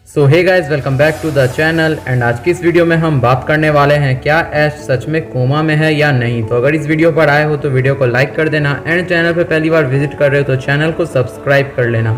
So hey guys, welcome back to the channel. And आज की इस वीडियो में हम बात करने वाले हैं क्या ऐश सच में कोमा में है या नहीं। तो अगर इस वीडियो पर आए हो तो वीडियो को लाइक कर देना एंड चैनल पर पहली बार विजिट कर रहे हो तो चैनल को सब्सक्राइब कर लेना।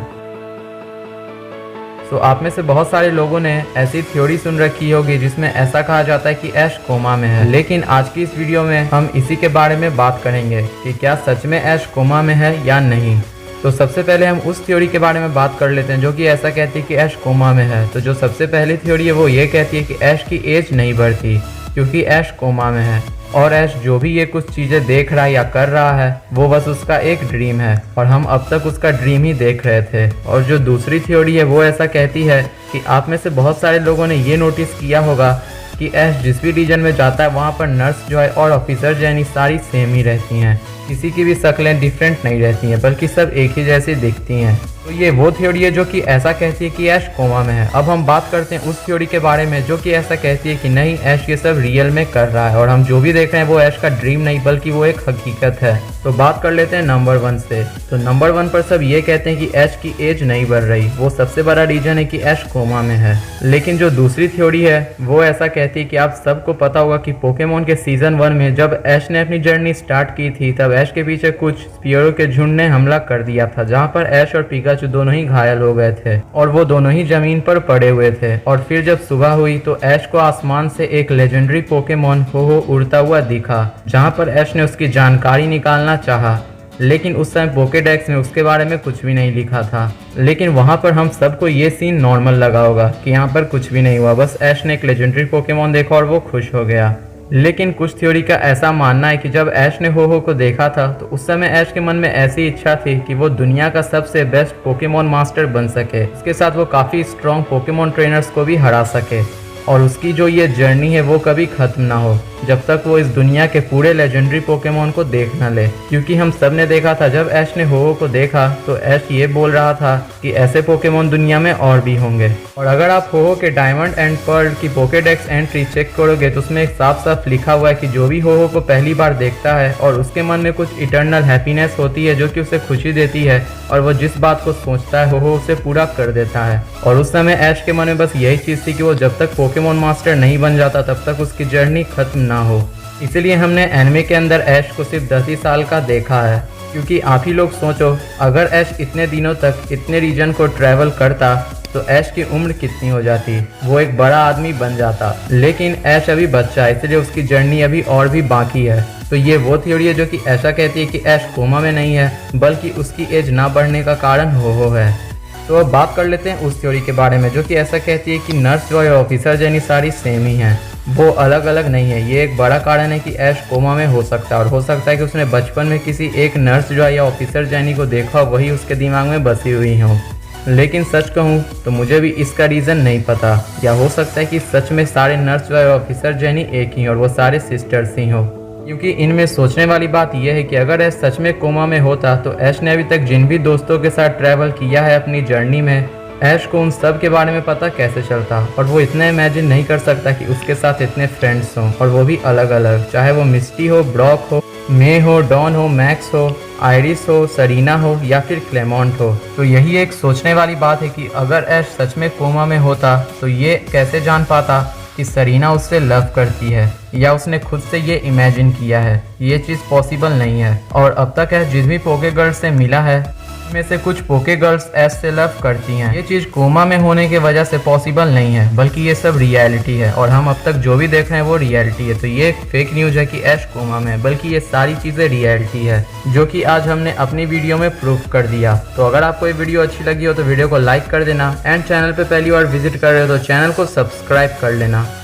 सो आप में से बहुत सारे लोगों ने ऐसी थ्योरी सुन रखी होगी जिसमें ऐसा कहा जाता है कि ऐश कोमा में है, लेकिन आज की इस वीडियो में हम इसी के बारे में बात करेंगे कि क्या सच में ऐश कोमा में है या नहीं। तो सबसे पहले हम उस थ्योरी के बारे में बात कर लेते हैं जो कि ऐसा कहती है कि ऐश कोमा में है। तो जो सबसे पहली थ्योरी है वो ये कहती है कि ऐश की एज नहीं बढ़ती क्योंकि ऐश कोमा में है और ऐश जो भी ये कुछ चीज़ें देख रहा है या कर रहा है वो बस उसका एक ड्रीम है और हम अब तक उसका ड्रीम ही देख रहे थे। और जो दूसरी थ्योरी है वो ऐसा कहती है कि आप में से बहुत सारे लोगों ने ये नोटिस किया होगा कि ऐश जिस भी रीजन में जाता है वहाँ पर नर्स जो है और ऑफिसर जैनी सारी सेम ही रहती हैं, किसी की भी शक्लें डिफरेंट नहीं रहती हैं बल्कि सब एक ही जैसी दिखती हैं। तो ये वो थ्योरी है जो कि ऐसा कहती है कि ऐश कोमा में है। अब हम बात करते हैं उस थ्योरी के बारे में जो कि ऐसा कहती है कि नहीं, ऐश ये सब रियल में कर रहा है और हम जो भी देख रहे हैं वो ऐश का ड्रीम नहीं बल्कि वो एक हकीकत है। तो बात कर लेते हैं नंबर 1 से। तो नंबर 1 पर सब ये कहते हैं कि ऐश की एज नहीं बढ़ रही, वो सबसे बड़ा रीजन है कि ऐश कोमा में है। लेकिन जो दूसरी थ्योरी है वो ऐसा कहती है कि आप सबको पता होगा कि पोकेमोन के सीजन 1 में जब ऐश ने अपनी जर्नी स्टार्ट की थी तब ऐश के पीछे कुछ स्पीयरो के झुंड ने हमला कर दिया था, जहाँ पर ऐश और पिकाचू दोनों ही घायल हो गए थे और वो दोनों ही जमीन पर पड़े हुए थे। और फिर जब सुबह हुई तो ऐश को आसमान से एक लेजेंडरी पोकेमोन हो उड़ता हुआ दिखा, जहाँ पर ऐश ने उसकी जानकारी निकालना चाहा, लेकिन उस समय पोकेडेक्स में उसके बारे में कुछ भी नहीं लिखा था। लेकिन वहाँ पर हम सबको ये सीन नॉर्मल लगा होगा कि यहाँ पर कुछ भी नहीं हुआ, बस ऐश ने एक लेजेंडरी पोकेमोन देखा और वो खुश हो गया। लेकिन कुछ थ्योरी का ऐसा मानना है कि जब ऐश ने हो को देखा था तो उस समय ऐश के मन में ऐसी इच्छा थी कि वो दुनिया का सबसे बेस्ट पोकेमोन मास्टर बन सके, इसके साथ वो काफ़ी स्ट्रॉन्ग पोकेमोन ट्रेनर्स को भी हरा सके और उसकी जो ये जर्नी है वो कभी ख़त्म ना हो जब तक वो इस दुनिया के पूरे लेजेंडरी पोकेमोन को देख न ले। क्योंकि हम सब ने देखा था जब ऐश ने हो को देखा तो ऐश ये बोल रहा था कि ऐसे पोकेमोन दुनिया में और भी होंगे। और अगर आप हो के डायमंड एंड पर्ल की पोकेडेक्स एंट्री चेक करोगे तो उसमें एक साफ साफ लिखा हुआ है कि जो भी हो को पहली बार देखता है और उसके मन में कुछ इटर्नल हैप्पीनेस होती है जो कि उसे खुशी देती है और वो जिस बात को सोचता है हो उसे पूरा कर देता है। और उस समय ऐश के मन में बस यही चीज़ थी कि वो जब तक पोकेमोन मास्टर नहीं बन जाता तब तक उसकी जर्नी खत्म ना हो। इसीलिए हमने एनिमे के अंदर ऐश को सिर्फ 10 ही साल का देखा है। क्योंकि आप ही लोग सोचो, अगर ऐश इतने दिनों तक इतने रीजन को ट्रैवल करता तो ऐश की उम्र कितनी हो जाती, वो एक बड़ा आदमी बन जाता। लेकिन ऐश अभी बच्चा है इसलिए उसकी जर्नी अभी और भी बाकी है। तो ये वो थ्योरी है जो कि ऐसा कहती है कि ऐश कोमा में नहीं है बल्कि उसकी एज ना बढ़ने का कारण हो है। तो अब बात कर लेते हैं उस थ्योरी के बारे में जो कि ऐसा कहती है कि नर्स जो है ऑफिसर जैनी सारी सेम ही हैं, वो अलग अलग नहीं है। ये एक बड़ा कारण है कि ऐश कोमा में हो सकता है और हो सकता है कि उसने बचपन में किसी एक नर्स जो है या ऑफिसर जैनी को देखा वही उसके दिमाग में बसी हुई हो। लेकिन सच कहूँ तो मुझे भी इसका रीज़न नहीं पता, या हो सकता है कि सच में सारे नर्स जो है ऑफिसर जैनी एक ही और वो सारे सिस्टर्स ही हों। क्योंकि इनमें सोचने वाली बात यह है कि अगर ऐश सच में कोमा में होता तो ऐश ने अभी तक जिन भी दोस्तों के साथ ट्रैवल किया है अपनी जर्नी में, ऐश को उन सब के बारे में पता कैसे चलता और वो इतना इमेजिन नहीं कर सकता कि उसके साथ इतने फ्रेंड्स हों और वो भी अलग अलग, चाहे वो मिस्टी हो, ब्रॉक हो, मे हो, डॉन हो, मैक्स हो, आयरिस हो, सरीना हो या फिर क्लेमॉन्ट हो। तो यही एक सोचने वाली बात है कि अगर ऐश सच में कोमा में होता तो ये कैसे जान पाता कि सरीना उससे लव करती है या उसने खुद से ये इमेजिन किया है। ये चीज़ पॉसिबल नहीं है। और अब तक ऐश जिस भी पोके गर्ल से मिला है में से कुछ पोके गर्ल्स ऐश से लव करती हैं। ये चीज़ कोमा में होने की वजह से पॉसिबल नहीं है बल्कि ये सब रियलिटी है और हम अब तक जो भी देख रहे हैं वो रियलिटी है। तो ये एक फेक न्यूज़ है कि ऐश कोमा में है, बल्कि ये सारी चीज़ें रियलिटी है जो कि आज हमने अपनी वीडियो में प्रूफ कर दिया। तो अगर आपको ये वीडियो अच्छी लगी हो तो वीडियो को लाइक कर देना एंड चैनल पर पहली बार विजिट कर रहे हो तो चैनल को सब्सक्राइब कर लेना।